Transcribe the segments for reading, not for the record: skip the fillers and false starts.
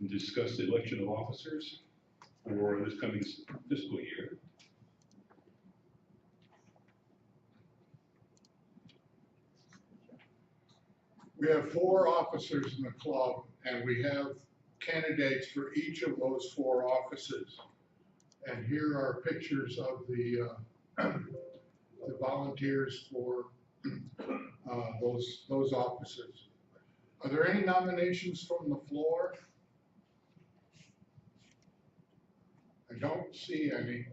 and discuss the election of officers for this coming fiscal year. We have 4 officers in the club, and we have candidates for each of those 4 offices. And here are pictures of the volunteers for those offices. Are there any nominations from the floor? I don't see any.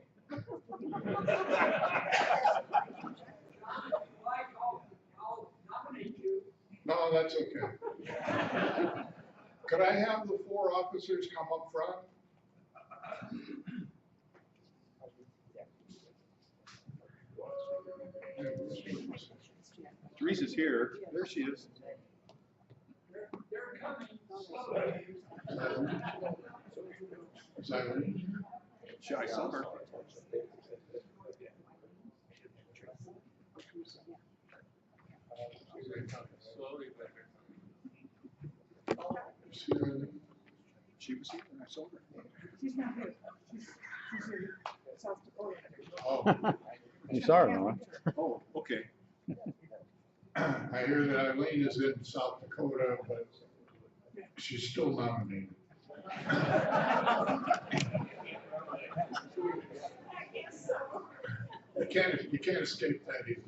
No, that's okay. Could I have the 4 officers come up front? Teresa's here. There she is. They're coming. Is that I saw her. She was here and I saw her. She's not here. She's in South Dakota. Oh, You saw her, Noah. Oh, okay. I hear that Eileen is in South Dakota, but she's still nominated. You can't escape that either.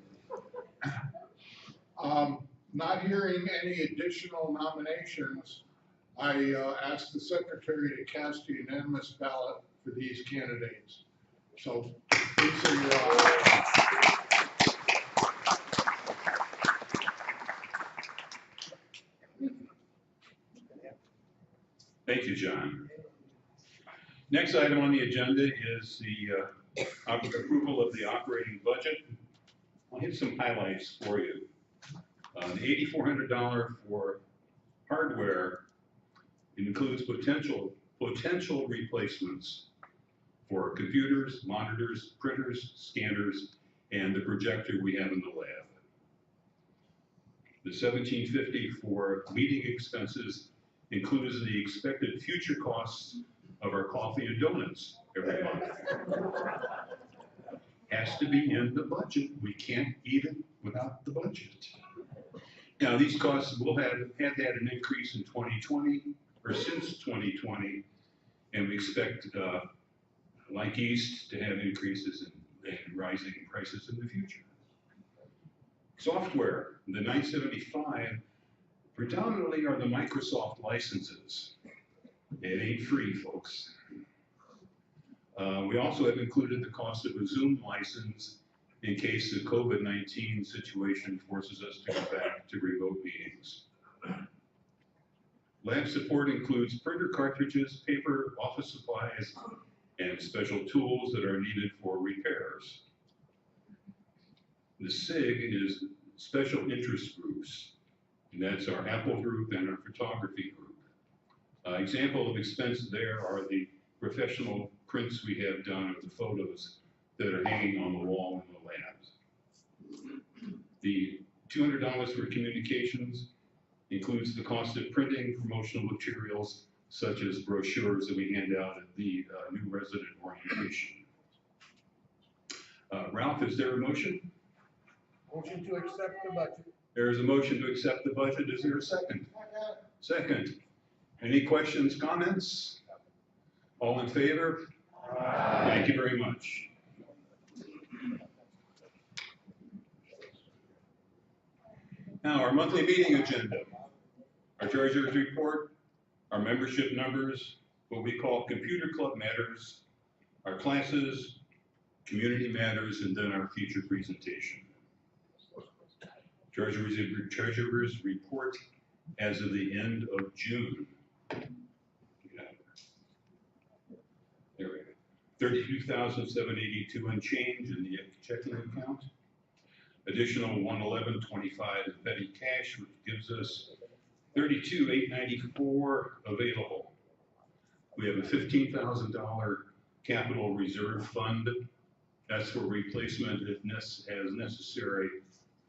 Not hearing any additional nominations, I ask the secretary to cast a unanimous ballot for these candidates. So these are your Thank you, John. Next item on the agenda is the approval of the operating budget. I'll hit some highlights for you. The $8,400 for hardware includes potential replacements for computers, monitors, printers, scanners, and the projector we have in the lab. The $1,750 for meeting expenses includes the expected future costs of our coffee and donuts every month. Has to be in the budget. We can't eat it without the budget. Now, these costs will have had an increase in 2020, or since 2020, and we expect, like East, to have increases in rising prices in the future. Software, the $975, predominantly are the Microsoft licenses. It ain't free, folks. We also have included the cost of a Zoom license in case the COVID-19 situation forces us to go back to remote meetings. Lab support includes printer cartridges, paper, office supplies, and special tools that are needed for repairs. The SIG is special interest groups, and that's our Apple group and our photography group. Example of expenses there are the professional prints we have done of the photos that are hanging on the wall in the labs. The $200 for communications includes the cost of printing promotional materials such as brochures that we hand out at the new resident orientation. Ralph, is there a motion? Motion to accept the budget. There is a motion to accept the budget. Is there a second? Second. Any questions, comments? All in favor? Aye. Thank you very much. Now, our monthly meeting agenda, our treasurer's report, our membership numbers, what we call computer club matters, our classes, community matters, and then our feature presentation. Treasurer's report as of the end of June. There we go. $32,782 and change in the checking account. Additional $111.25 in petty cash, which gives us $32,894 available. We have a $15,000 capital reserve fund. That's for replacement as necessary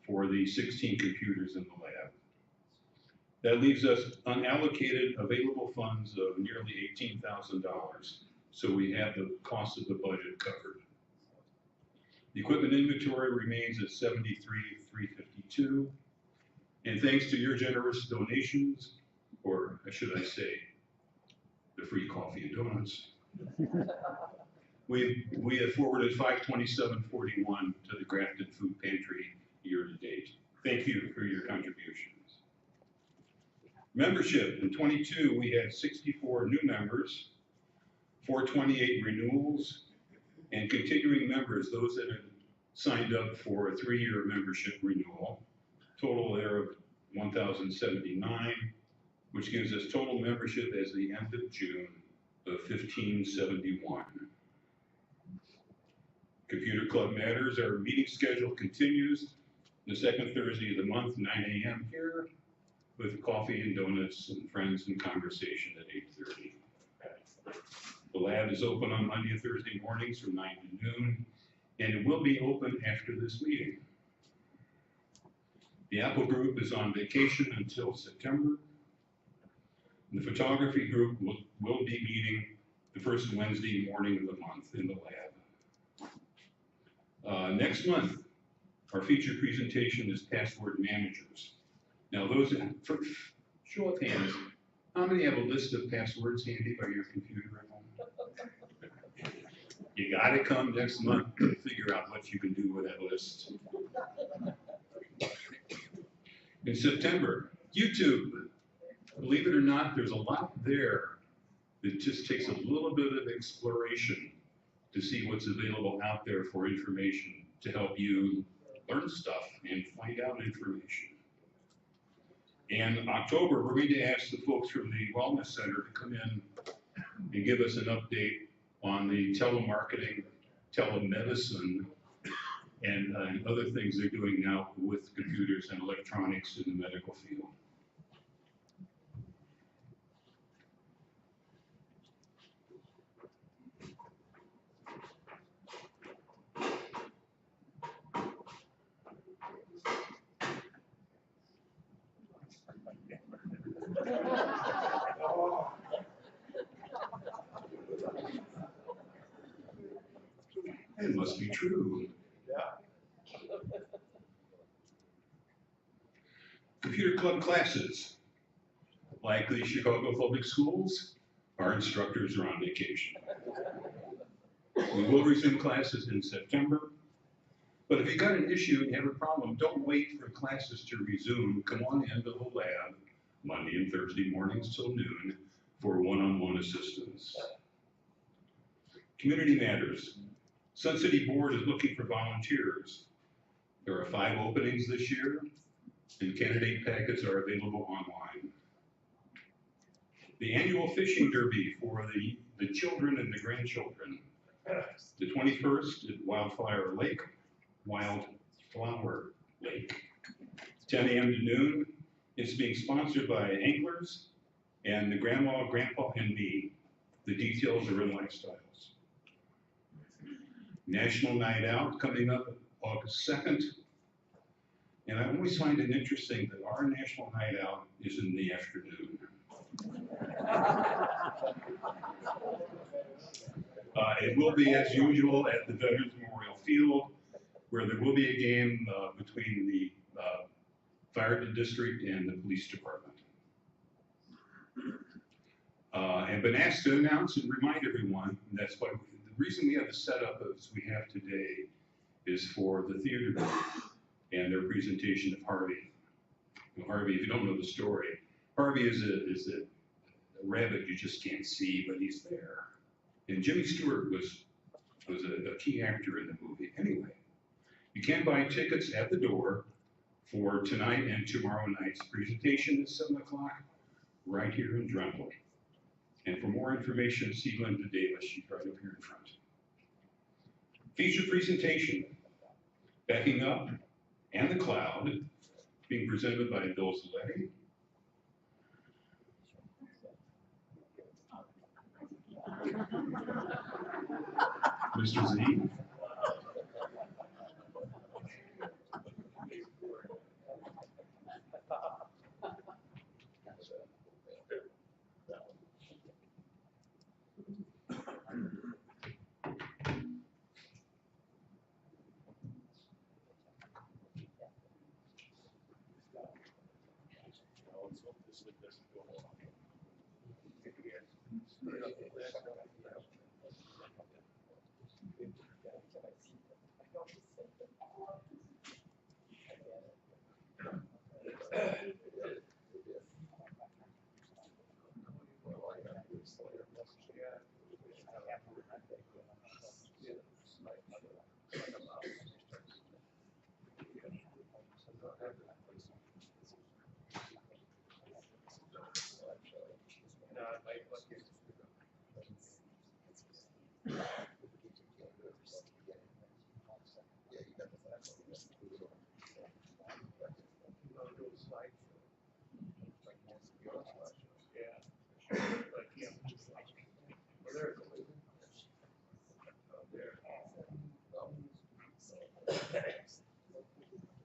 for the 16 computers in the lab. That leaves us unallocated available funds of nearly $18,000. So we have the cost of the budget covered. The equipment inventory remains at $73,352. And thanks to your generous donations, or should I say, the free coffee and donuts, we have forwarded $527.41 to the Grafton Food Pantry year to date. Thank you for your contributions. Membership, in 22, we had 64 new members, 428 renewals, and continuing members, those that have signed up for a 3-year membership renewal. Total there of 1,079, which gives us total membership as the end of June of 1,571. Computer Club Matters, our meeting schedule continues the second Thursday of the month, 9 a.m. here, with coffee and donuts and friends and conversation at 8:30. The lab is open on Monday and Thursday mornings from 9 to noon, and it will be open after this meeting. The Apple group is on vacation until September. The photography group will be meeting the first Wednesday morning of the month in the lab. Next month, our feature presentation is password managers. Now those, for show of hands, how many have a list of passwords handy by your computer at home? You gotta come next month to figure out what you can do with that list. In September, YouTube. Believe it or not, there's a lot there that just takes a little bit of exploration to see what's available out there for information to help you learn stuff and find out information. In October, we're going to ask the folks from the Wellness Center to come in and give us an update on the telemarketing, telemedicine, and other things they're doing now with computers and electronics in the medical field. It must be true. Computer club classes, like the Chicago Public Schools, our instructors are on vacation. We will resume classes in September, but if you got an issue and you have a problem, don't wait for classes to resume. Come on into the lab Monday and Thursday mornings till noon for one-on-one assistance. Community Matters. Sun City Board is looking for volunteers. There are 5 openings this year, and candidate packets are available online. The annual fishing derby for the children and the grandchildren. The 21st at Wildflower Lake, 10 a.m. to noon. It's being sponsored by Anglers and the Grandma, Grandpa, and me. The details are in Lifestyles. National Night Out coming up August 2nd. And I always find it interesting that our National Night Out is in the afternoon. It will be as usual at the Veterans Memorial Field, where there will be a game between the fire district and the police department. And been asked to announce and remind everyone, and that's why the reason we have the setup as we have today is for the theater group and their presentation of Harvey. Harvey, if you don't know the story, Harvey is a rabbit you just can't see, but he's there. And Jimmy Stewart was a key actor in the movie. Anyway, you can buy tickets at the door for tonight and tomorrow night's presentation at 7 o'clock right here in Dremel. And for more information, see Linda Davis. She's right up here in front. Feature presentation, Backing Up and the Cloud, being presented by Bill Zaletti. Mr. Z. with this.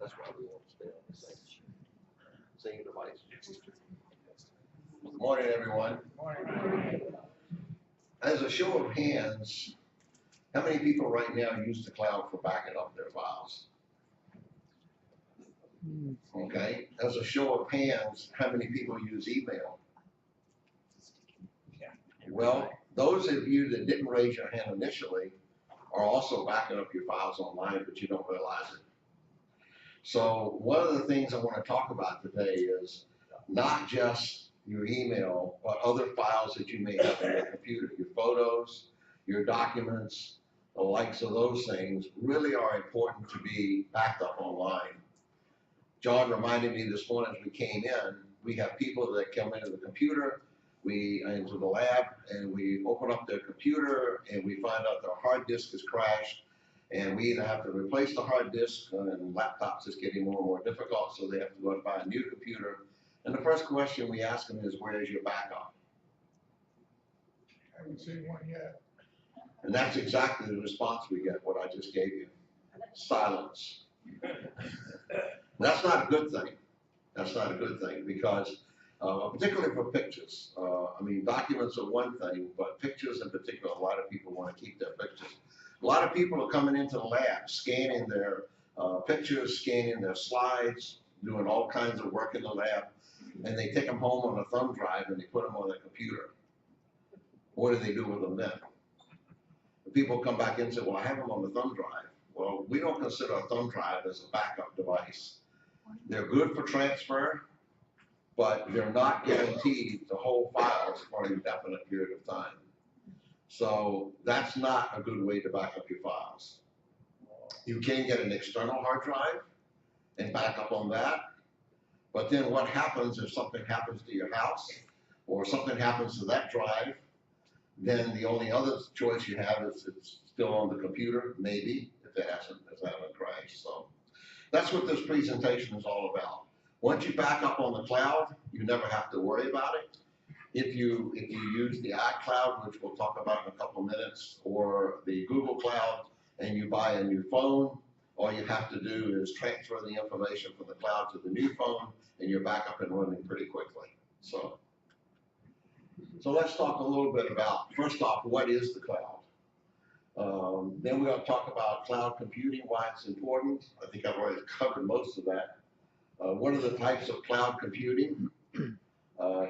That's why we want to stay on the same device. Good morning, everyone. As a show of hands, how many people right now use the cloud for backing up their files? Okay, as a show of hands, how many people use email? Well, those of you that didn't raise your hand initially are also backing up your files online, but you don't realize it. So one of the things I want to talk about today is not just your email, but other files that you may have on your computer, your photos, your documents, the likes of those things really are important to be backed up online. John reminded me this morning as we came in, we have people that come into the computer, into the lab, and we open up their computer and we find out their hard disk has crashed, and we either have to replace the hard disk, and laptops is getting more and more difficult, so they have to go and buy a new computer. And the first question we ask them is, where is your backup? I haven't seen one yet. And that's exactly the response we get, what I just gave you. Silence. That's not a good thing. That's not a good thing because, particularly for pictures, I mean, documents are one thing, but pictures in particular, a lot of people want to keep their pictures. A lot of people are coming into the lab, scanning their pictures, scanning their slides, doing all kinds of work in the lab, and they take them home on a thumb drive and they put them on their computer. What do they do with them then? The people come back in and say, well, I have them on the thumb drive. Well, we don't consider a thumb drive as a backup device. They're good for transfer, but they're not guaranteed to hold files for an indefinite period of time. So that's not a good way to back up your files. You can get an external hard drive and back up on that. But then what happens if something happens to your house or something happens to that drive? Then the only other choice you have is it's still on the computer, maybe, if it hasn't crashed. So that's what this presentation is all about. Once you back up on the cloud, you never have to worry about it. If you use the iCloud, which we'll talk about in a couple of minutes, or the Google Cloud, and you buy a new phone, all you have to do is transfer the information from the cloud to the new phone, and you're back up and running pretty quickly. So let's talk a little bit about, first off, what is the cloud? Then we're going to talk about cloud computing, why it's important. I think I've already covered most of that. What are the types of cloud computing?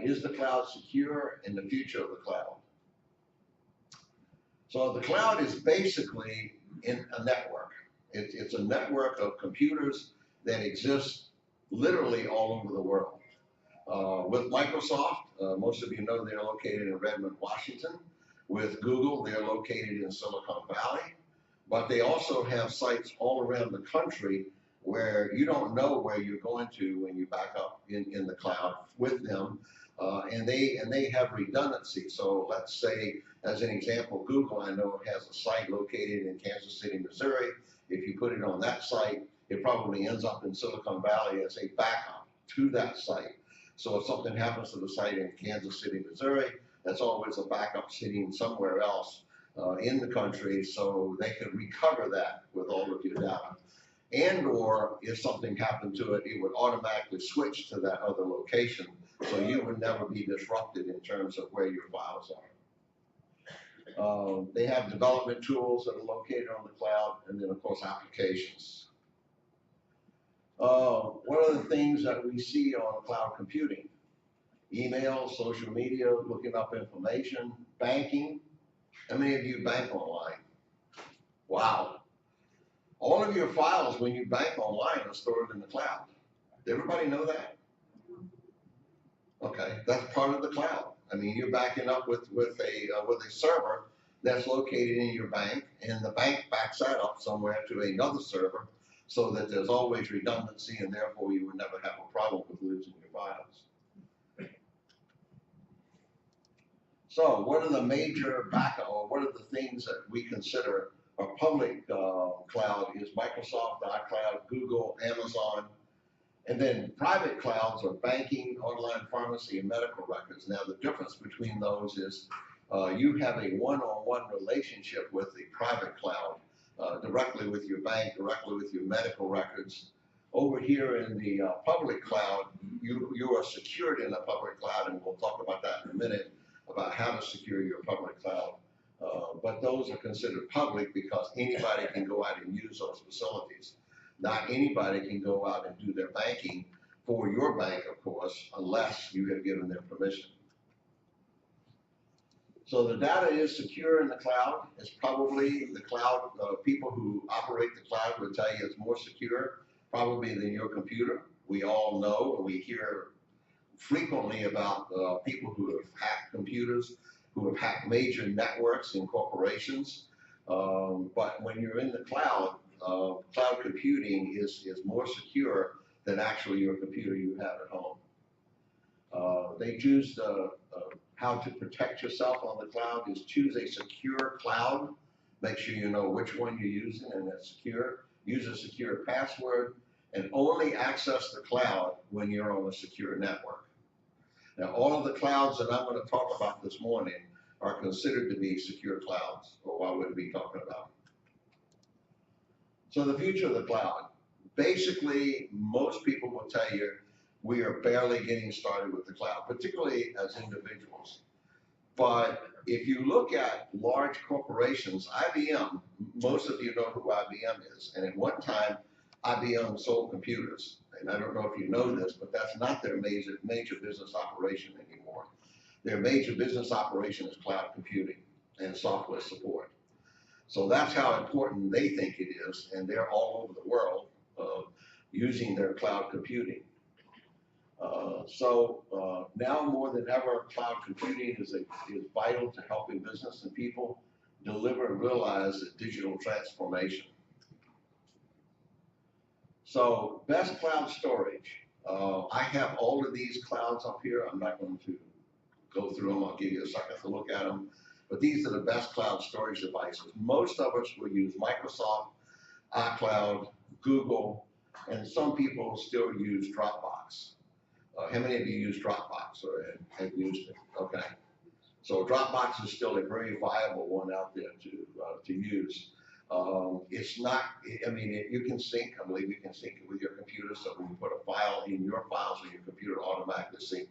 Is the cloud secure, and the future of the cloud? So the cloud is basically in a network. It's a network of computers that exist literally all over the world. With Microsoft, most of you know they're located in Redmond, Washington. With Google, they're located in Silicon Valley. But they also have sites all around the country where you don't know where you're going to when you back up in the cloud with them. And they have redundancy. So let's say, as an example, Google, I know, has a site located in Kansas City, Missouri. If you put it on that site, it probably ends up in Silicon Valley as a backup to that site. So if something happens to the site in Kansas City, Missouri, that's always a backup sitting somewhere else in the country, so they could recover that with all of your data. And or if something happened to it, it would automatically switch to that other location, so you would never be disrupted in terms of where your files are. They have development tools that are located on the cloud, and then of course applications. One of the things that we see on cloud computing email, social media, looking up information, banking. How many of you bank online? Wow. All of your files when you bank online are stored in the cloud. Did everybody know that? Okay, that's part of the cloud. I mean, you're backing up with a server that's located in your bank, and the bank backs that up somewhere to another server, so that there's always redundancy, and therefore you would never have a problem with losing your files. So, what are the major backup, or what are the things that we consider a public cloud? Is Microsoft, iCloud, Google, Amazon. And then private clouds are banking, online pharmacy, and medical records. Now, the difference between those is you have a one-on-one relationship with the private cloud, directly with your bank, directly with your medical records. Over here in the public cloud, you are secured in the public cloud, and we'll talk about that in a minute, about how to secure your public cloud. But those are considered public because anybody can go out and use those facilities. Not anybody can go out and do their banking for your bank, of course, unless you have given them permission. So the data is secure in the cloud. It's probably the cloud, people who operate the cloud will tell you it's more secure probably than your computer. We all know, and we hear frequently about people who have hacked computers, who have hacked major networks in corporations. But when you're in the cloud, cloud computing is more secure than actually your computer you have at home. They choose how to protect yourself on the cloud is choose a secure cloud. Make sure you know which one you're using and it's secure. Use a secure password and only access the cloud when you're on a secure network. Now, all of the clouds that I'm going to talk about this morning are considered to be secure clouds, or what we'll be talking about. So the future of the cloud. Basically, most people will tell you we are barely getting started with the cloud, particularly as individuals. But if you look at large corporations, IBM, most of you know who IBM is. And at one time, IBM sold computers. And I don't know if you know this, but that's not their major business operation anymore. Their major business operation is cloud computing and software support. So that's how important they think it is, and they're all over the world using their cloud computing. Now more than ever, cloud computing is vital to helping business and people deliver and realize the digital transformation. So best cloud storage. I have all of these clouds up here. I'm not going to go through them. I'll give you a second to look at them. But these are the best cloud storage devices. Most of us will use Microsoft, iCloud, Google, and some people still use Dropbox. How many of you use Dropbox or have used it? Okay. So Dropbox is still a very viable one out there to use. It's not, I mean, you can sync, I believe you can sync it with your computer. So when you put a file in your files on your computer, automatically sync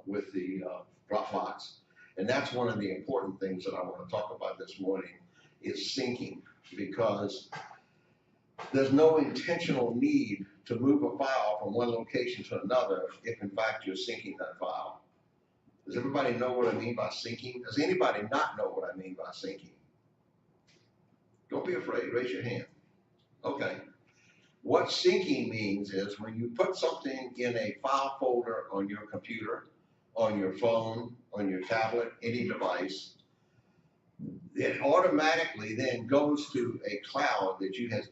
with the Dropbox. And that's one of the important things that I want to talk about this morning is syncing, because there's no intentional need to move a file from one location to another if in fact you're syncing that file. Does everybody know what I mean by syncing? Does anybody not know what I mean by syncing? Don't be afraid, raise your hand. Okay. What syncing means is when you put something in a file folder on your computer, on your phone, on your tablet, any device, it automatically then goes to a cloud that you have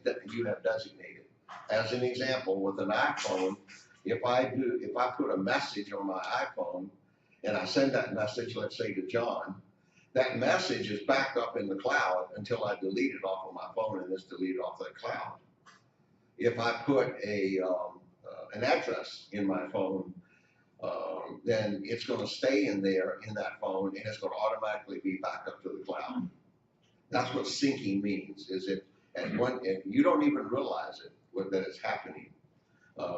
designated. As an example, with an iPhone, if I put a message on my iPhone and I send that message, let's say to John, that message is backed up in the cloud until I delete it off of my phone and it's deleted off that cloud. If I put an address in my phone, then it's going to stay in there in that phone and it's going to automatically be backed up to the cloud. That's what syncing means, is it and you don't even realize it that it's happening.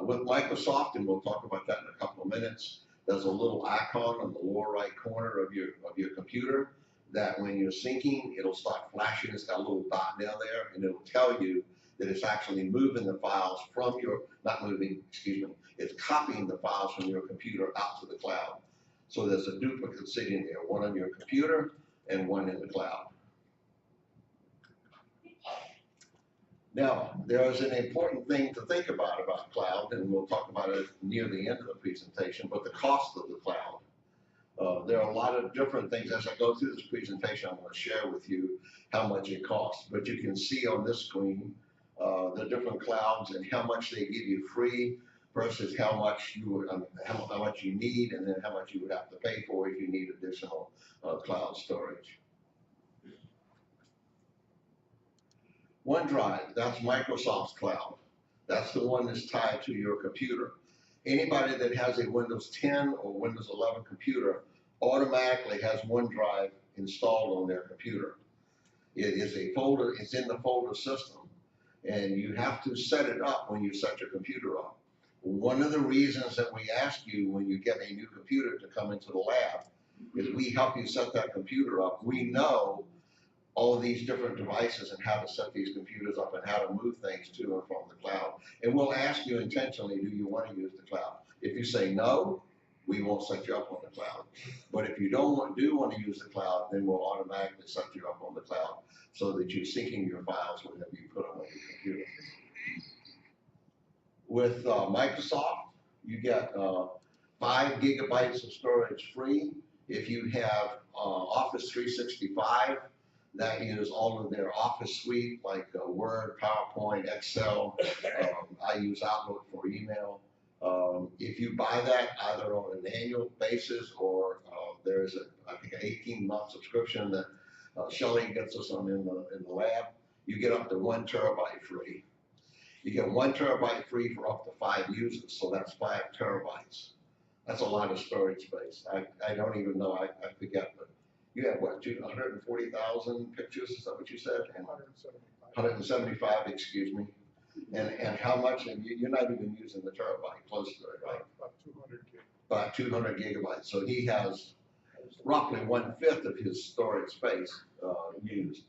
With Microsoft, and we'll talk about that in a couple of minutes, there's a little icon on the lower right corner of your computer that when you're syncing, it'll start flashing. It's got a little dot down there, and it'll tell you that it's actually moving the files from your, not moving, excuse me, It's copying the files from your computer out to the cloud. So there's a duplicate sitting there, one on your computer and one in the cloud. Now, there is an important thing to think about cloud, and we'll talk about it near the end of the presentation, but the cost of the cloud. There are a lot of different things. As I go through this presentation, I'm going to share with you how much it costs. But you can see on this screen the different clouds and how much they give you free versus how much how much you need, and then how much you would have to pay for if you need additional cloud storage. OneDrive, that's Microsoft's cloud. That's the one that's tied to your computer. Anybody that has a Windows 10 or Windows 11 computer automatically has OneDrive installed on their computer. It is a folder, it's in the folder system, and you have to set it up when you set your computer up. One of the reasons that we ask you when you get a new computer to come into the lab is we help you set that computer up. We know all these different devices and how to set these computers up and how to move things to and from the cloud. And we'll ask you intentionally, do you want to use the cloud? If you say no, we won't set you up on the cloud. But if you do want to use the cloud, then we'll automatically set you up on the cloud so that you're syncing your files whenever you put them on your computer. With Microsoft, you get 5 gigabytes of storage free. If you have Office 365, that is all of their Office suite, like Word, PowerPoint, Excel. I use Outlook for email. If you buy that either on an annual basis or there's I think an 18-month subscription that Shelley gets us on in the lab, you get up to 1 terabyte free. You get 1 terabyte free for up to 5 users, so that's 5 terabytes. That's a lot of storage space. I don't even know, I forget, but you have what, 240,000 pictures, is that what you said? 175. 175, excuse me. And how much, and you're not even using the terabyte, close to it, right? About 200 gig. About 200 gigabytes. So he has roughly 1/5 of his storage space used.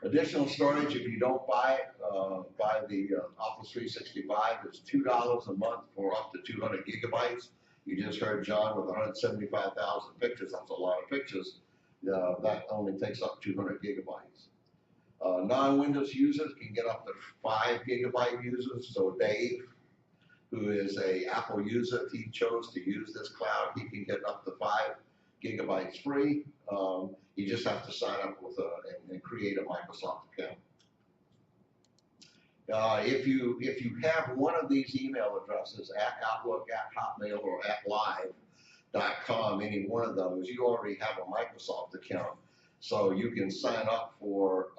Additional storage, if you don't buy the Office 365, it's $2 a month for up to 200 gigabytes. You just heard John with 175,000 pictures. That's a lot of pictures. That only takes up 200 gigabytes. Non-Windows users can get up to 5 gigabyte users. So Dave, who is a Apple user, if he chose to use this cloud, he can get up to 5 gigabytes free. You just have to sign up with and create a Microsoft account. If you have one of these email addresses at Outlook, at Hotmail, or at live.com, any one of those, you already have a Microsoft account. So you can sign up for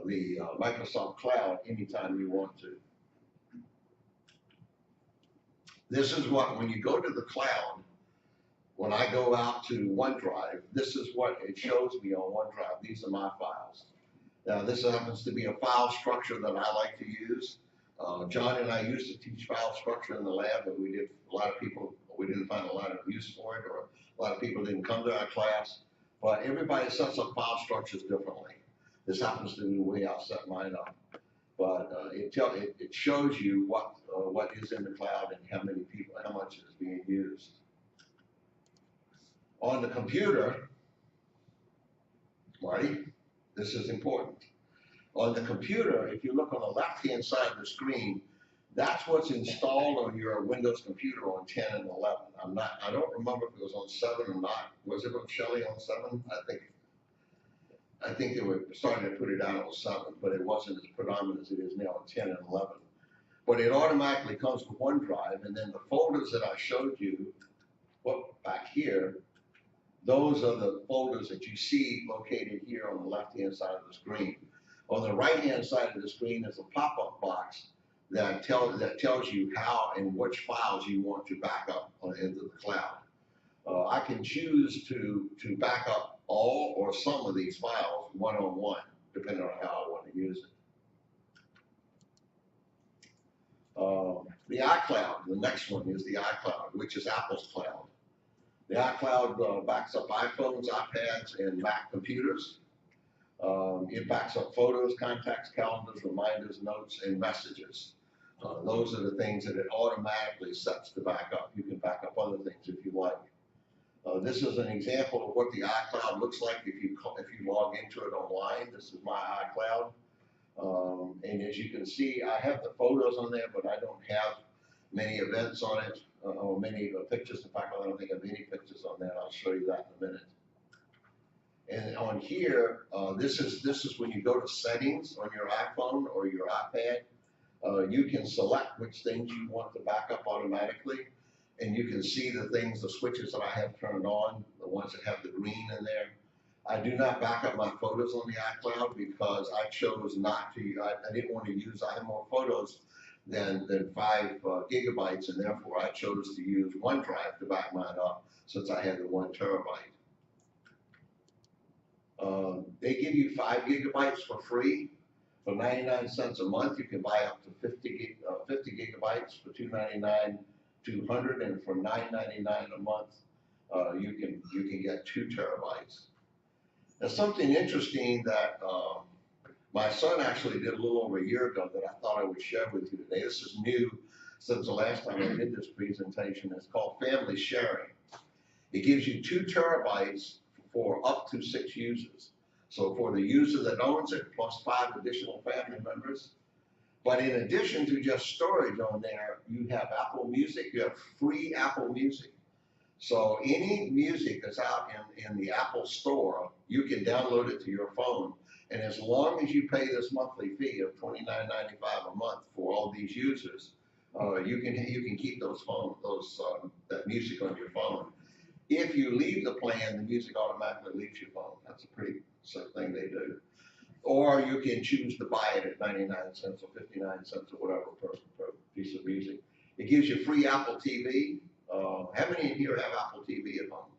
the Microsoft Cloud anytime you want to. This is what, when you go to the cloud, when I go out to OneDrive, this is what it shows me on OneDrive. These are my files. Now, this happens to be a file structure that I like to use. John and I used to teach file structure in the lab, but we didn't find a lot of use for it, or a lot of people didn't come to our class. But everybody sets up file structures differently. This happens to be the way I set mine up. But it shows you what is in the cloud and how many people, how much is being used. On the computer, Marty, this is important. On the computer, if you look on the left-hand side of the screen, that's what's installed on your Windows computer on 10 and 11. I don't remember if it was on 7 or not. Was it on Shelley on 7? I think they were starting to put it out on 7, but it wasn't as predominant as it is now on 10 and 11. But it automatically comes with OneDrive, and then the folders that I showed you, back here, those are the folders that you see located here on the left-hand side of the screen. On the right-hand side of the screen is a pop-up box that tells you how and which files you want to back up into the cloud. I can choose to back up all or some of these files one-on-one, depending on how I want to use it. The iCloud, the next one is the iCloud, which is Apple's cloud. The iCloud backs up iPhones, iPads, and Mac computers. It backs up photos, contacts, calendars, reminders, notes, and messages. Those are the things that it automatically sets to back up. You can back up other things if you like. This is an example of what the iCloud looks like if you log into it online. This is my iCloud. And as you can see, I have the photos on there, but I don't have many events on it, or many pictures. In fact, I don't think I have any pictures on there. I'll show you that in a minute. And on here, this is when you go to settings on your iPhone or your iPad, you can select which things you want to back up automatically. And you can see the things, the switches that I have turned on, the ones that have the green in there. I do not back up my photos on the iCloud because I chose not to. I didn't want to use, I have more photos than 5 gigabytes, and therefore I chose to use OneDrive to back mine up since I had the 1 terabyte. They give you 5 gigabytes for free. For 99 cents a month, you can buy up to 50 gigabytes for $2.99, 200, and for $9.99 a month, you can get 2 terabytes. Now, something interesting that my son actually did a little over a year ago that I thought I would share with you today. This is new since the last time I did this presentation. It's called family sharing. It gives you 2 terabytes for up to 6 users. So for the user that owns it, plus 5 additional family members. But in addition to just storage on there, you have Apple Music, you have free Apple Music. So any music that's out in the Apple Store, you can download it to your phone. And as long as you pay this monthly fee of $29.95 a month for all these users, you can keep that music on your phone. If you leave the plan, the music automatically leaves your phone. That's a pretty simple thing they do. Or you can choose to buy it at 99 cents or 59 cents or whatever per piece of music. It gives you free Apple TV. How many of you have Apple TV at home?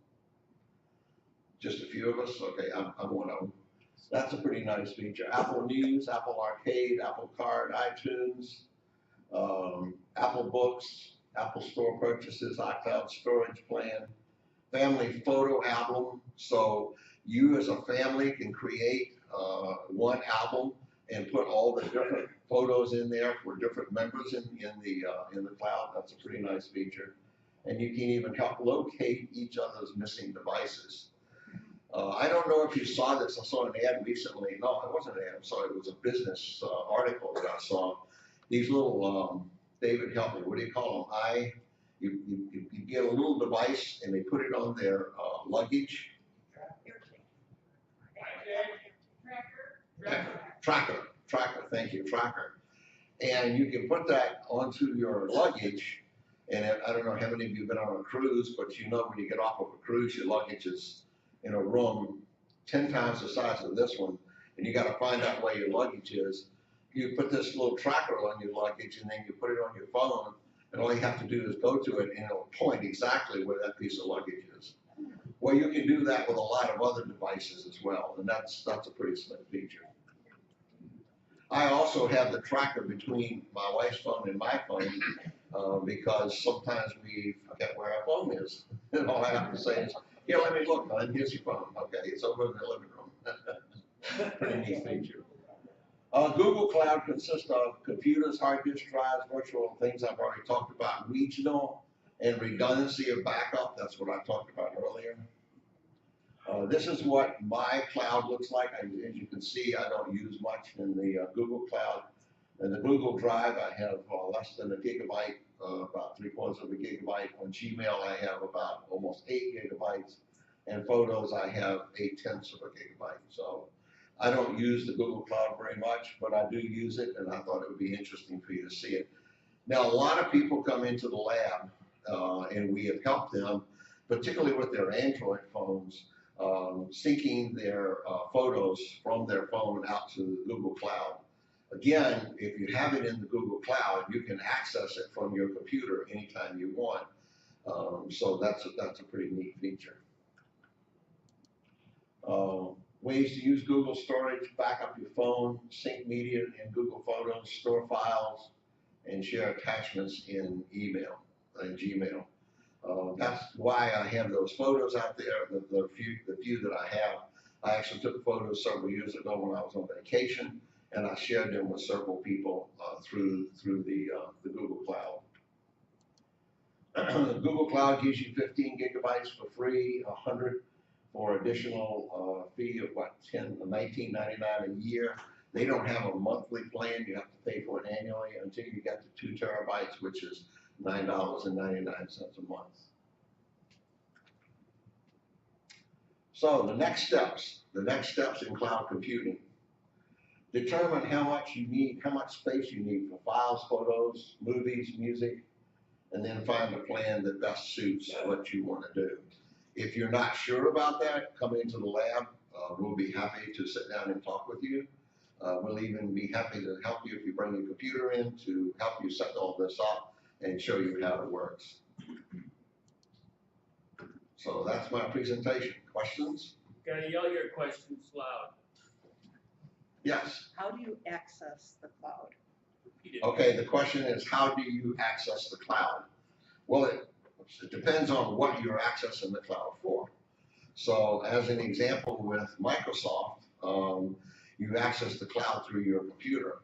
Just a few of us? Okay, I'm one of them. That's a pretty nice feature. Apple News, Apple Arcade, Apple Card, iTunes, Apple Books, Apple Store purchases, iCloud storage plan, family photo album. So you as a family can create one album and put all the different photos in there for different members in the cloud. That's a pretty nice feature. And you can even help locate each other's missing devices. I don't know if you saw this. I saw an ad recently. No, it wasn't an ad. I'm sorry. It was a business article that I saw. These little, David, help me. What do you call them? You get a little device and they put it on their luggage. Tracker, thank you, tracker. And you can put that onto your luggage. And I don't know how many of you have been on a cruise, but you know when you get off of a cruise, your luggage is in a room 10 times the size of this one, and you got to find out where your luggage is. You put this little tracker on your luggage, and then you put it on your phone, and all you have to do is go to it, and it'll point exactly where that piece of luggage is. Well, you can do that with a lot of other devices as well, and that's a pretty slick feature. I also have the tracker between my wife's phone and my phone because sometimes we forget where our phone is. And all I have to say is, here, let me look, hon, here's your phone. Okay, it's over in the living room. Pretty neat feature. Google Cloud consists of computers, hard disk drives, virtual things I've already talked about, regional and redundancy of backup. That's what I talked about earlier. This is what my cloud looks like. As you can see, I don't use much in the Google Cloud. In the Google Drive, I have less than a gigabyte, about 3/4 of a gigabyte. On Gmail, I have about almost 8 gigabytes. And photos, I have 8/10 of a gigabyte. So I don't use the Google Cloud very much, but I do use it, and I thought it would be interesting for you to see it. Now, a lot of people come into the lab, and we have helped them, particularly with their Android phones, syncing their photos from their phone out to the Google Cloud. Again, if you have it in the Google Cloud, you can access it from your computer anytime you want. So that's a pretty neat feature. Ways to use Google Storage: back up your phone, sync media in Google Photos, store files, and share attachments in email and Gmail. That's why I have those photos out there, the few that I have. I actually took photos several years ago when I was on vacation, and I shared them with several people through the Google Cloud. Google Cloud gives you 15 gigabytes for free, 100 for additional fee of what, $19.99 a year. They don't have a monthly plan. You have to pay for it annually until you get to 2 terabytes, which is $9.99 a month. So the next steps in cloud computing. Determine how much you need, how much space you need for files, photos, movies, music, and then find a plan that best suits what you want to do. If you're not sure about that, come into the lab. We'll be happy to sit down and talk with you. We'll even be happy to help you if you bring your computer in to help you set all this up and show you how it works. So that's my presentation. Questions? Gotta yell your questions loud. Yes. How do you access the cloud? Repeat it. Okay, the question is, how do you access the cloud? Well, it depends on what you're accessing the cloud for. So as an example with Microsoft, you access the cloud through your computer,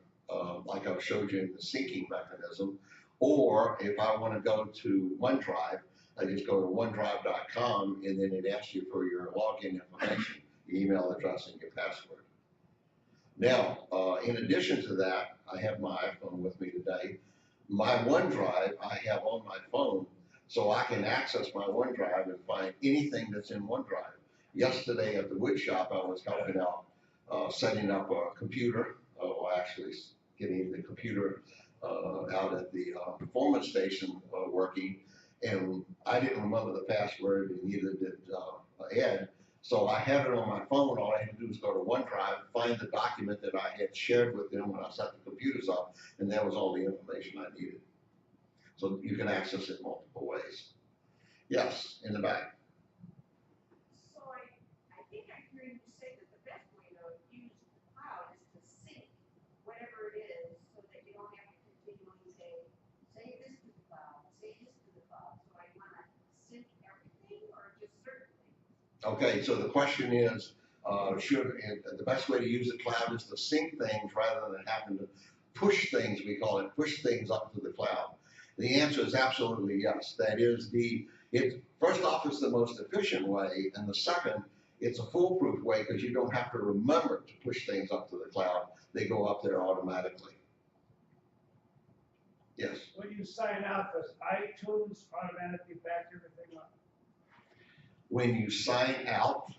like I showed you in the syncing mechanism. Or if I want to go to OneDrive, I just go to onedrive.com and then it asks you for your login information, your email address and your password. Now, in addition to that, I have my iPhone with me today. My OneDrive I have on my phone, so I can access my OneDrive and find anything that's in OneDrive. Yesterday at the wood shop, I was helping out setting up a computer, or actually getting the computer out at the performance station working, and I didn't remember the password, and neither did Ed. So I have it on my phone. All I had to do was go to OneDrive, find the document that I had shared with them when I set the computers up, and that was all the information I needed. So you can access it multiple ways. Yes, in the back. So I think I hear you say that the best way to use the cloud is to sync whatever it is so that you don't have to continually say this to the cloud, say this to the cloud. So I want to sync everything or just certain things? Okay, so the question is, the best way to use the cloud is to sync things rather than having to push things, we call it, push things up to the cloud. The answer is absolutely yes. That is first off, it's the most efficient way, and the second, it's a foolproof way because you don't have to remember to push things up to the cloud. They go up there automatically. Yes. When you sign out, does iTunes automatically back everything up? When you sign out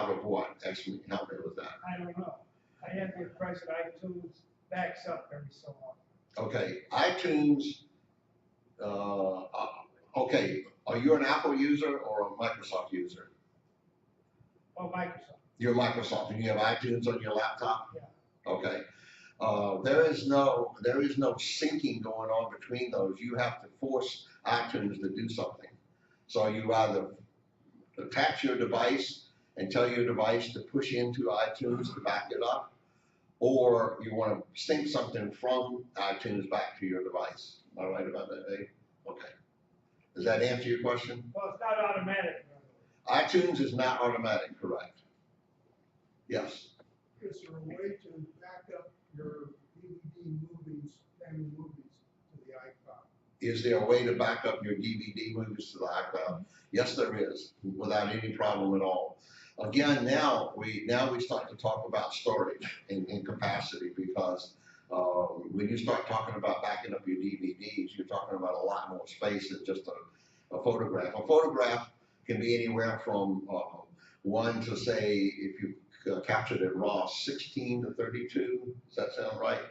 of what? Actually, help me with that. I don't know. I have the impression iTunes backs up every so often. Okay, iTunes, okay, are you an Apple user or a Microsoft user? Oh, Microsoft. You're Microsoft, and you have iTunes on your laptop? Yeah. Okay. There is no syncing going on between those. You have to force iTunes to do something. So you either attach your device and tell your device to push into iTunes to back it up, or you want to sync something from iTunes back to your device. Am I right about that, Dave? Okay. Does that answer your question? Well, it's not automatic. iTunes is not automatic, correct? Yes. Is there a way to back up your DVD movies, family movies to the iCloud? Is there a way to back up your DVD movies to the iCloud? Yes, there is, without any problem at all. Again, now we start to talk about storage and capacity because when you start talking about backing up your DVDs, you're talking about a lot more space than just a photograph. A photograph can be anywhere from one to say, if you captured it raw, 16 to 32, does that sound right?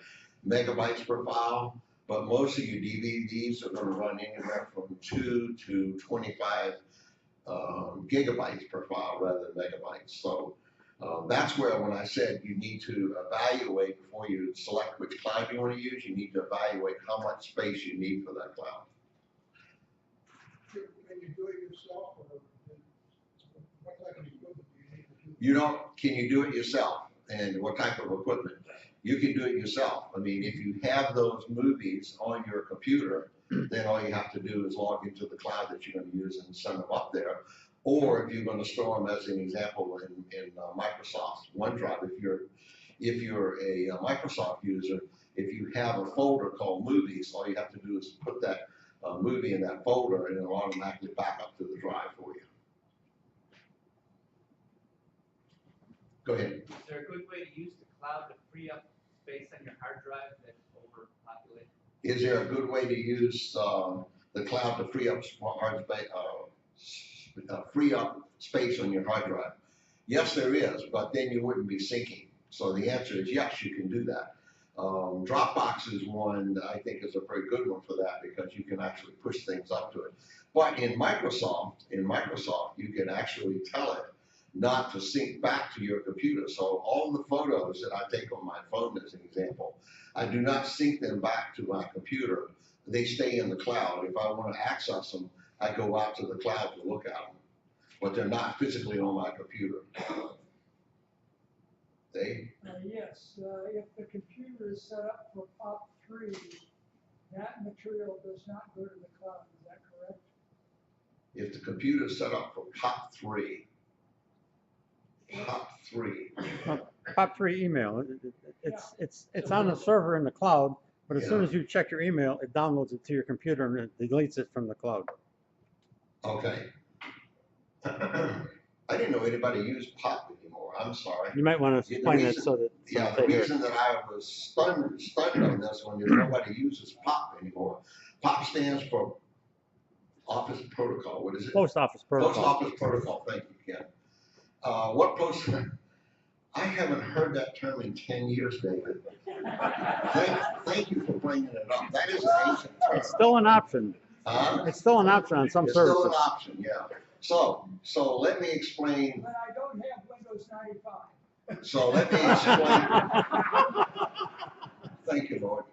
Megabytes per file, but most of your DVDs are going to run anywhere from 2 to 25 gigabytes per file rather than megabytes. So that's where when I said you need to evaluate before you select which cloud you want to use, you need to evaluate how much space you need for that cloud. Can you do it yourself, or what type of equipment do you need to do? You don't, can you do it yourself? And what type of equipment? You can do it yourself. I mean, if you have those movies on your computer, then all you have to do is log into the cloud that you're going to use and send them up there. Or if you're going to store them, as an example, in Microsoft OneDrive, If you're a Microsoft user, if you have a folder called movies, all you have to do is put that movie in that folder and it'll automatically back up to the drive for you. Go ahead. Is there a good way to use the cloud to free up space on your hard drive that's overpopulated? Is there a good way to use the cloud to free up free up space on your hard drive? Yes, there is, but then you wouldn't be syncing. So the answer is yes, you can do that. Dropbox is one that I think is a very good one for that because you can actually push things up to it. But in Microsoft, you can actually tell it not to sync back to your computer. So all the photos that I take on my phone, as an example, I do not sync them back to my computer. They stay in the cloud. If I want to access them, I go out to the cloud to look at them, but they're not physically on my computer. Dave? Yes, if the computer is set up for POP3, that material does not go to the cloud, is that correct? If the computer is set up for POP3, POP3 email, it's on a server in the cloud, but as soon as you check your email, it downloads it to your computer and it deletes it from the cloud. Okay. I didn't know anybody used POP anymore. I'm sorry. You might want to explain that so that. Yeah, the reason that I was stunned on this one is nobody uses POP anymore. POP stands for Office Protocol. What is it? Post Office Protocol. Post Office Protocol. Thank you, Ken. I haven't heard that term in 10 years, David. Thank you for bringing it up. That is an ancient term. It's still an option. It's still an option on some services. It's still an option, yeah. So let me explain. But I don't have Windows 95. So let me explain. Thank you, Lord.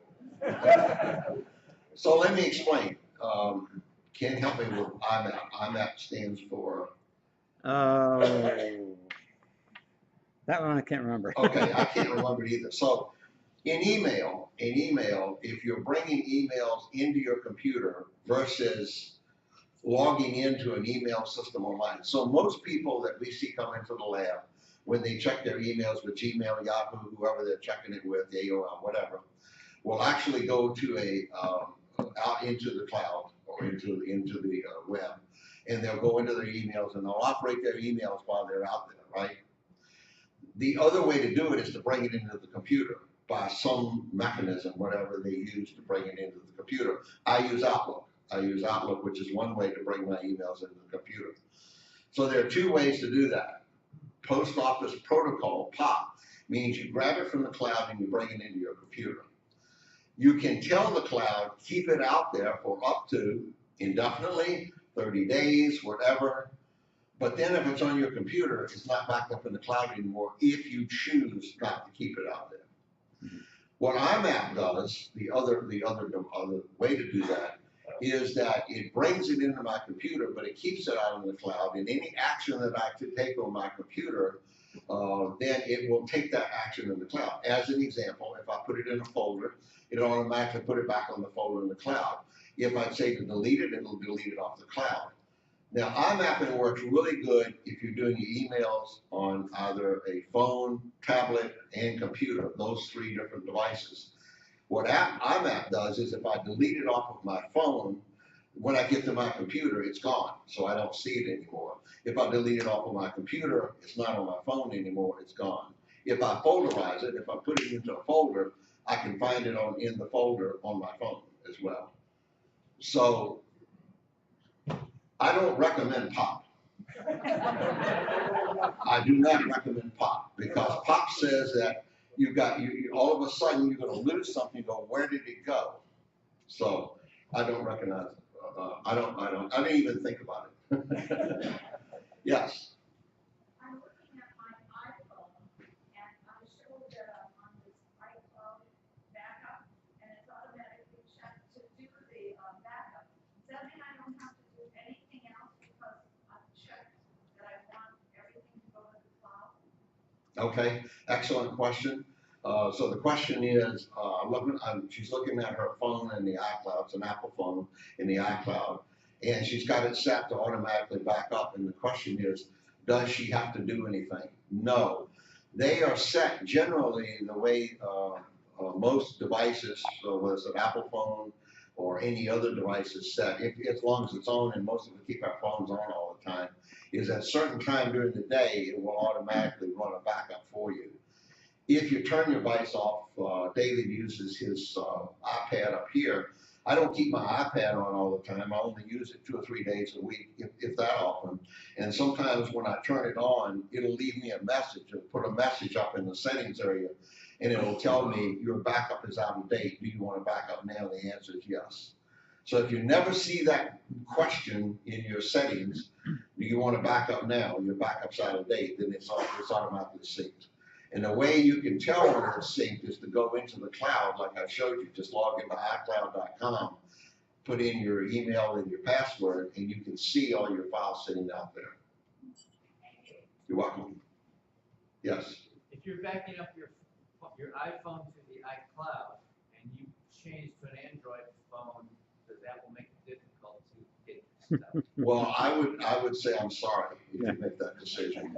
So let me explain. Ken, help me with IMAP. IMAP stands for? That one I can't remember. Okay, I can't remember it either. So in email, if you're bringing emails into your computer versus logging into an email system online. So most people that we see come into the lab, when they check their emails with Gmail, Yahoo, whoever they're checking it with, AOL, whatever, will actually go to out into the cloud or into the web, and they'll go into their emails and they'll operate their emails while they're out there, right? The other way to do it is to bring it into the computer by some mechanism, whatever they use to bring it into the computer. I use Outlook, which is one way to bring my emails into the computer. So there are two ways to do that. Post Office Protocol, POP, means you grab it from the cloud and you bring it into your computer. You can tell the cloud, keep it out there for up to indefinitely, 30 days, whatever. But then if it's on your computer, it's not backed up in the cloud anymore if you choose not to keep it out there. What IMAP does, the other way to do that, is that it brings it into my computer, but it keeps it out in the cloud. And any action that I could take on my computer, then it will take that action in the cloud. As an example, if I put it in a folder, it'll automatically put it back on the folder in the cloud. If I say to delete it, it'll delete it off the cloud. Now, IMAPing works really good if you're doing your emails on either a phone, tablet, and computer, those three different devices. What IMAP does is if I delete it off of my phone, when I get to my computer, it's gone, so I don't see it anymore. If I delete it off of my computer, it's not on my phone anymore, it's gone. If I folderize it, if I put it into a folder, I can find it in the folder on my phone as well. So I don't recommend POP. I do not recommend POP because POP says that you all of a sudden you're going to lose something. You go, where did it go? So I don't recognize it. I don't even think about it. Yes. I'm looking at my iPhone and I showed on this iCloud backup and it's automatically checked to do the backup. Does that mean I don't have to do anything else because I've checked that I want everything to go to the cloud? Okay, excellent question. So the question is, she's looking at her phone in the iCloud. It's an Apple phone in the iCloud, and she's got it set to automatically back up. And the question is, does she have to do anything? No. They are set generally the way most devices, so whether it's an Apple phone or any other device is set, as long as it's on, and most of us keep our phones on all the time, is at a certain time during the day, it will automatically run a backup for you. If you turn your device off, David uses his iPad up here. I don't keep my iPad on all the time. I only use it 2 or 3 days a week, if that often. And sometimes when I turn it on, it'll leave me a message. It'll put a message up in the settings area, and it'll tell me your backup is out of date. Do you want to back up now? The answer is yes. So if you never see that question in your settings, do you want to back up now? Your backup's out of date, then it's automatically synced. And the way you can tell when it's synced is to go into the cloud, like I showed you. Just log into iCloud.com, put in your email and your password, and you can see all your files sitting out there. You're welcome. Yes. If you're backing up your iPhone to the iCloud and you change to an Android phone, does Apple make it difficult to get stuff? Well, I would say I'm sorry if you make that decision.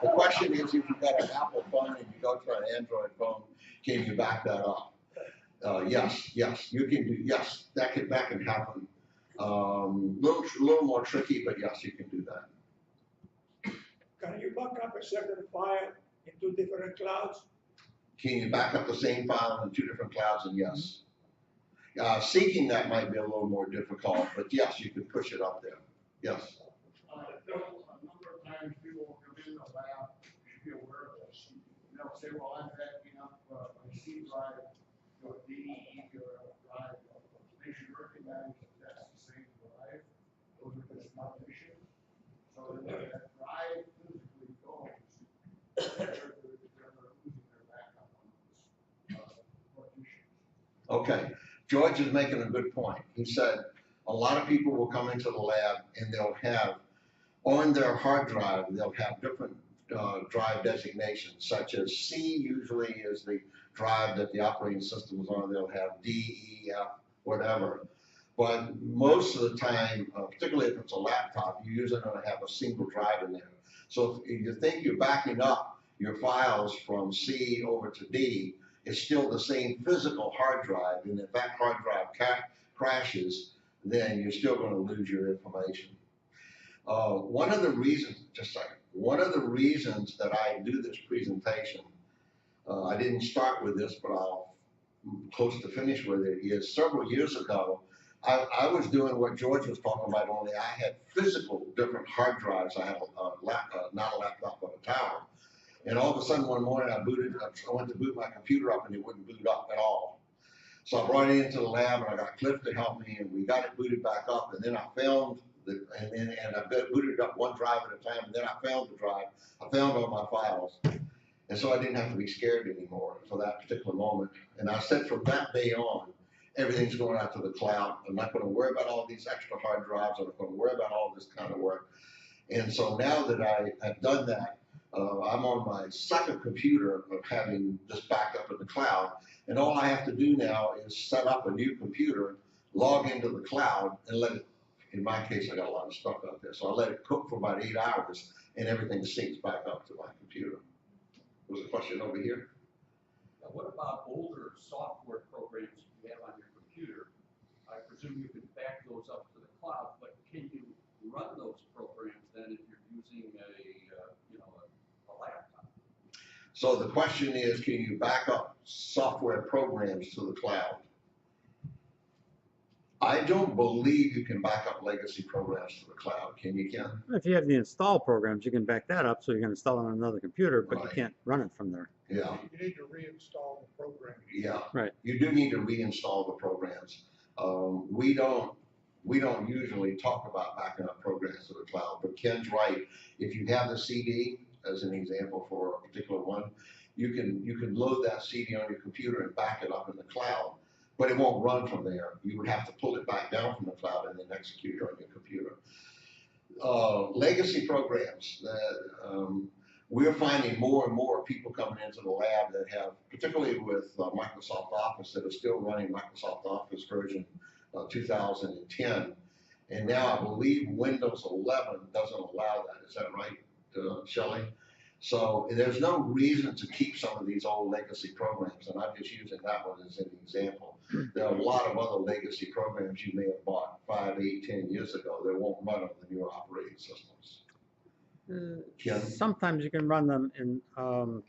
The question is, if you've got an Apple phone and you go to an Android phone, can you back that up? Yes, you can do. Yes, that can happen. Little more tricky, but yes, you can do that. Can you back up a certain file in 2 different clouds? Can you back up the same file in 2 different clouds? And yes. Syncing that might be a little more difficult, but yes, you can push it up there. Yes. A number of times people will come in the lab, you should be aware of this. And they'll say, well, I'm backing up my C drive to a DE or a drive. They should recognize that that's the same drive. Those are just partitions. So that that drive physically goes, they're losing their backup on those partitions. Okay. George is making a good point. He said a lot of people will come into the lab and they'll have, on their hard drive, they'll have different drive designations, such as C usually is the drive that the operating system is on. They'll have D, E, F, whatever. But most of the time, particularly if it's a laptop, you're usually going to have a single drive in there. So if you think you're backing up your files from C over to D, it's still the same physical hard drive, and if that hard drive crashes, then you're still going to lose your information. One of the reasons that I do this presentation, I didn't start with this, but I'm close to finish with it, is several years ago, I was doing what George was talking about, only I had physical different hard drives. I had not a laptop, but a tower. And all of a sudden one morning I went to boot my computer up and it wouldn't boot up at all. So I brought it into the lab and I got Cliff to help me and we got it booted back up, and then I found and I booted it up one drive at a time, and then I found the drive. I found all my files. And so I didn't have to be scared anymore for that particular moment. And I said from that day on, everything's going out to the cloud. I'm not going to worry about all these extra hard drives. I'm not going to worry about all this kind of work. And so now that I have done that, I'm on my second computer of having this backed up in the cloud, and all I have to do now is set up a new computer, log into the cloud, and let it, in my case, I got a lot of stuff out there, so I let it cook for about 8 hours, and everything syncs back up to my computer. There was a question over here? Now, what about older software programs you have on your computer? I presume you can back those up to the cloud, but can you run those programs then if you're using a laptop? So the question is, can you back up software programs to the cloud? I don't believe you can back up legacy programs to the cloud. Can you, Ken? If you have the install programs, you can back that up so you can install it on another computer, but you Right. can't run it from there. Yeah. You need to reinstall the program. Yeah. Right. You do need to reinstall the programs. We don't usually talk about backing up programs to the cloud, but Ken's right. If you have the CD, as an example for a particular one, you can load that CD on your computer and back it up in the cloud, but it won't run from there. You would have to pull it back down from the cloud and then execute it on your computer. Legacy programs, we're finding more and more people coming into the lab that have, particularly with Microsoft Office, that are still running Microsoft Office version 2010. And now I believe Windows 11 doesn't allow that. Is that right, Shelley? So there's no reason to keep some of these old legacy programs, and I'm just using that one as an example. There are a lot of other legacy programs you may have bought 5, 8, 10 years ago that won't run on the newer operating systems. Ken? Sometimes you can run them in what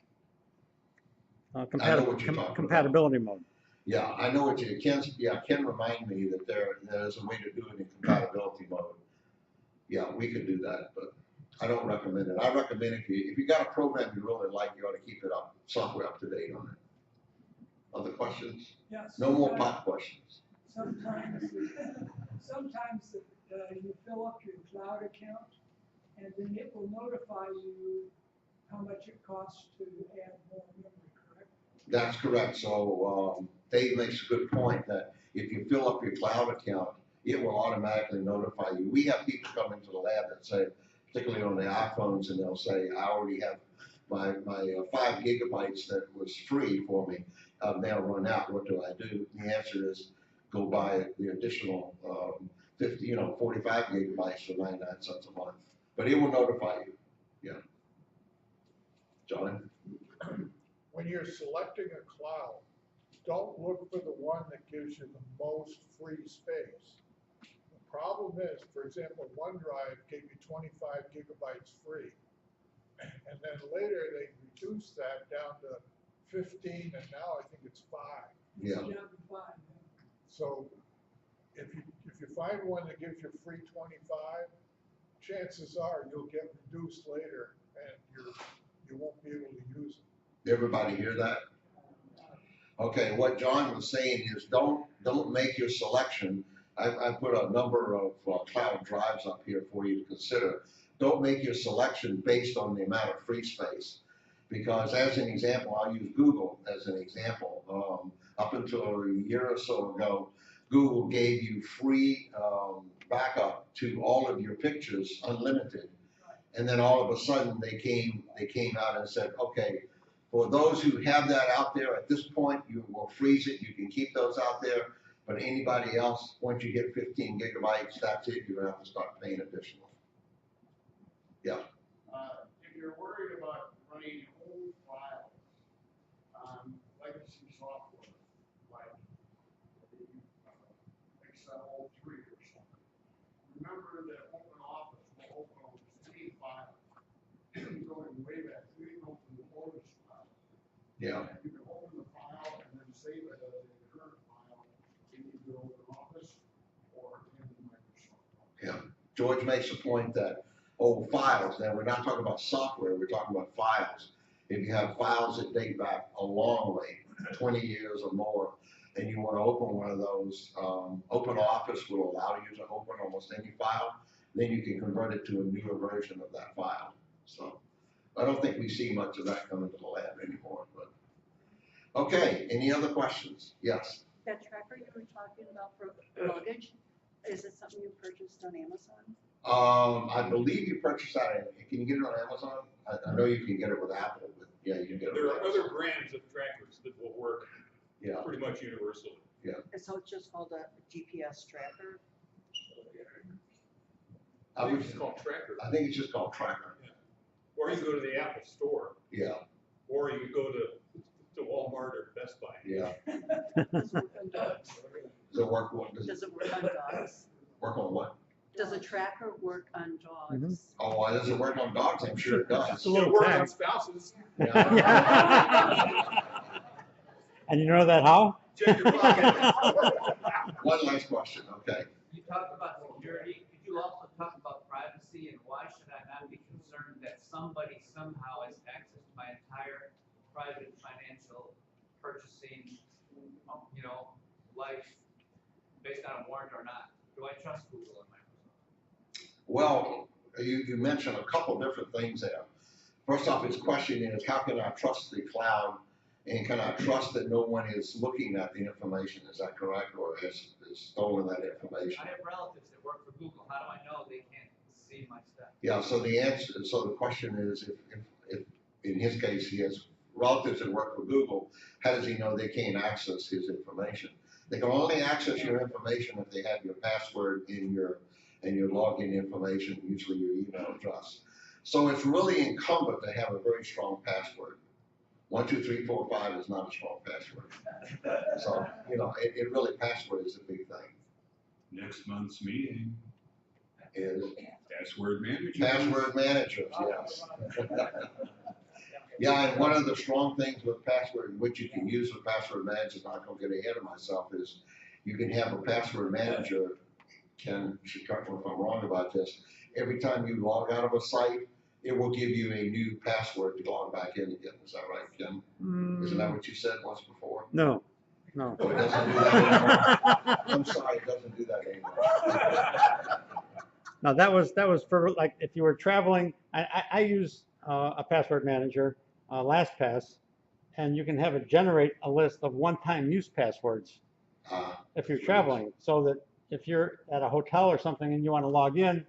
you're talking about. compatibility mode. Yeah, I know what you, Ken reminded me that there's a way to do it in compatibility mode. Yeah, we could do that, but I don't recommend it. I recommend if you got a program you really like, you ought to keep it up, software up to date on it. Other questions? Yes. No more pop questions. Sometimes you fill up your cloud account, and then it will notify you how much it costs to add more memory, correct? That's correct. So Dave makes a good point that if you fill up your cloud account, it will automatically notify you. We have people come into the lab that say, particularly on the iPhones, and they'll say, I already have my 5 gigabytes that was free for me. I've now run out. What do I do? The answer is go buy the additional 45 gigabytes for 99 cents a month. But it will notify you. Yeah. John? When you're selecting a cloud, don't look for the one that gives you the most free space. The problem is, for example, OneDrive gave you 25 gigabytes free. And then later they reduced that down to 15, and now I think it's 5. Yeah. It's down to 5 now. So if you find one that gives you free 25, chances are you'll get reduced later, and you won't be able to use it. Everybody hear that? Okay, what John was saying is don't make your selection. I put a number of cloud drives up here for you to consider. Don't make your selection based on the amount of free space. Because as an example, I'll use Google as an example. Up until a year or so ago, Google gave you free backup to all of your pictures, unlimited. And then all of a sudden they came out and said, okay, for those who have that out there at this point, you will freeze it. You can keep those out there. But anybody else, once you hit 15 gigabytes, that's it. You're going to have to start paying additional. Yeah. If you're worried about running old files on legacy software, like Excel 3 or something, remember that OpenOffice will open almost any file going way back. We can open the Lotus file. Yeah. You can open the file and then save it as a current file in either OpenOffice or in Microsoft. Yeah. George makes a point that files. Now, we're not talking about software, we're talking about files. If you have files that date back a long way, 20 years or more, and you want to open one of those, OpenOffice will allow you to open almost any file. Then you can convert it to a newer version of that file. So I don't think we see much of that coming to the lab anymore. But okay, any other questions? Yes. That tracker you were talking about for luggage, is it something you purchased on Amazon? I believe you purchased that. Can you get it on Amazon? I know you can get it with Apple, but yeah, you can get it. There with are Amazon. other brands of trackers that will work pretty much universally. Yeah. So it's just called a GPS tracker? I think it's called Tracker. I think it's just called Tracker. Yeah. Or you go to the Apple Store. Yeah. Or you go to Walmart or Best Buy. Yeah. Does it work on dogs? Does it work? Does it work on dogs? Work on what? Does a tracker work on dogs? Mhm. Oh, why does it work on dogs? I'm sure it does. It's a little It'll work tag. on spouses. And you know that how? Check your pocket. One last question, okay. You talked about security, could you also talk about privacy, and why should I not be concerned that somebody somehow has access to my entire private financial purchasing, life based on a warrant or not? Do I trust Google and Microsoft? Well, you mentioned a couple different things there. First off, his question is, how can I trust the cloud, and can I trust that no one is looking at the information? Is that correct, or has stolen that information? I have relatives that work for Google, how do I know they can't see my stuff? Yeah, so the question is, if in his case, he has relatives that work for Google, how does he know they can't access his information? They can only access your information if they have your password and your login information, usually your email address. So it's really incumbent to have a very strong password. 1, 2, 3, 4, 5 is not a strong password. So, you know, it really, password is a big thing. Next month's meeting, Is password manager. password managers, yes. Yeah, and one of the strong things with password, which you can use with password managers, not gonna get ahead of myself, is you can have a password manager, Ken should correct me if I'm wrong about this, every time you log out of a site, it will give you a new password to log back in again. Is that right, Ken? Isn't that what you said once before? No, no. Oh, it doesn't do that anymore? I'm sorry, it doesn't do that anymore. No, that was for like if you were traveling. I use a password manager, LastPass, and you can have it generate a list of one-time use passwords if you're traveling, so that if you're at a hotel or something and you want to log in,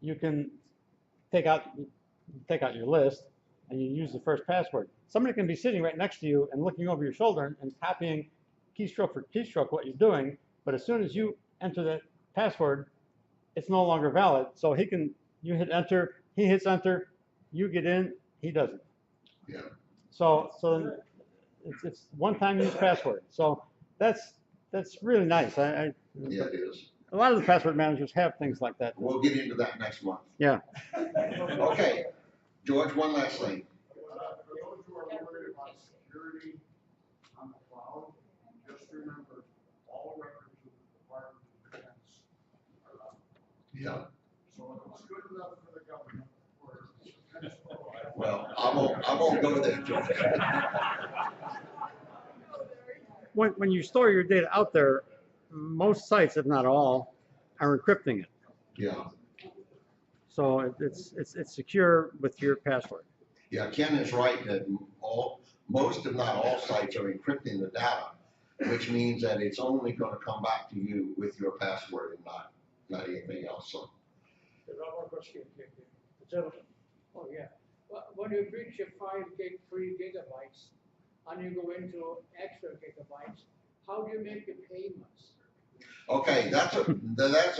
you can take out your list and you use the first password. Somebody can be sitting right next to you and looking over your shoulder and copying keystroke for keystroke what you're doing, but as soon as you enter that password, it's no longer valid. So you hit enter, he hits enter, you get in, he doesn't. Yeah. So it's one-time use password. So that's really nice. Yeah, it is. A lot of the password managers have things like that. We'll get into that next month. Yeah. Okay, George, one last thing. For those who are worried about security on the cloud, just remember, all records of the Department of Defense are up. Yeah. So if it's good enough for the government, Well, I won't go there, George. When you store your data out there, most sites, if not all, are encrypting it. Yeah. So it's secure with your password. Yeah, Ken is right that most if not all sites are encrypting the data, which means that it's only gonna come back to you with your password and not anything else, so. There's one more question, the gentleman. Oh, yeah. When you reach your 3 gigabytes, and you go into extra gigabytes, how do you make the payments? Okay, that's a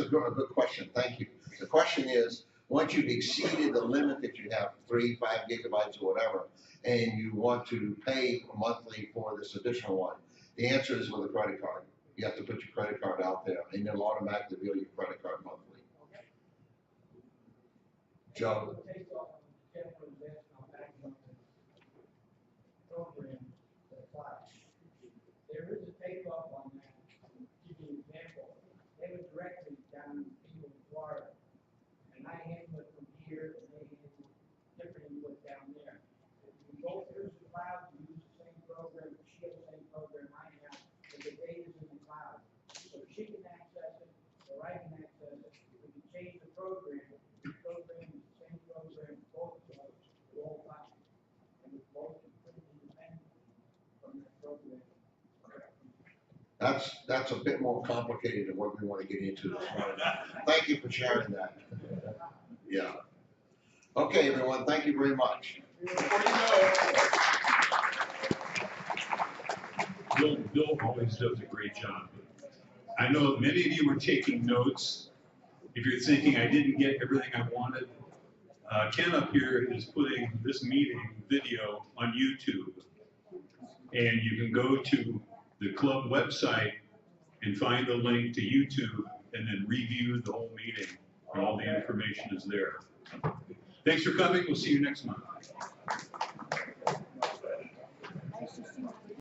good question, thank you. The question is, once you've exceeded the limit that you have, 3, 5 gigabytes or whatever, and you want to pay monthly for this additional one, the answer is with a credit card. You have to put your credit card out there, and it'll automatically bill your credit card monthly. Joe? There is a takeoff on that. To give you an example, they were directly down in Florida, and I handle it from here, and they handle different input down there. If you go through the cloud, you use the same program, she has the same program I have, but the data's in the cloud. So she can access it, or I can access it. We can change the program is the same program, both of us, the whole time. And it's both pretty independent from that program. That's a bit more complicated than what we want to get into this morning. Thank you for sharing that. Yeah. Okay, everyone, thank you very much. Bill always does a great job. I know many of you were taking notes. If you're thinking I didn't get everything I wanted, Ken up here is putting this meeting video on YouTube. And you can go to the club website and find the link to YouTube and then review the whole meeting, and all the information is there. Thanks for coming. We'll see you next month.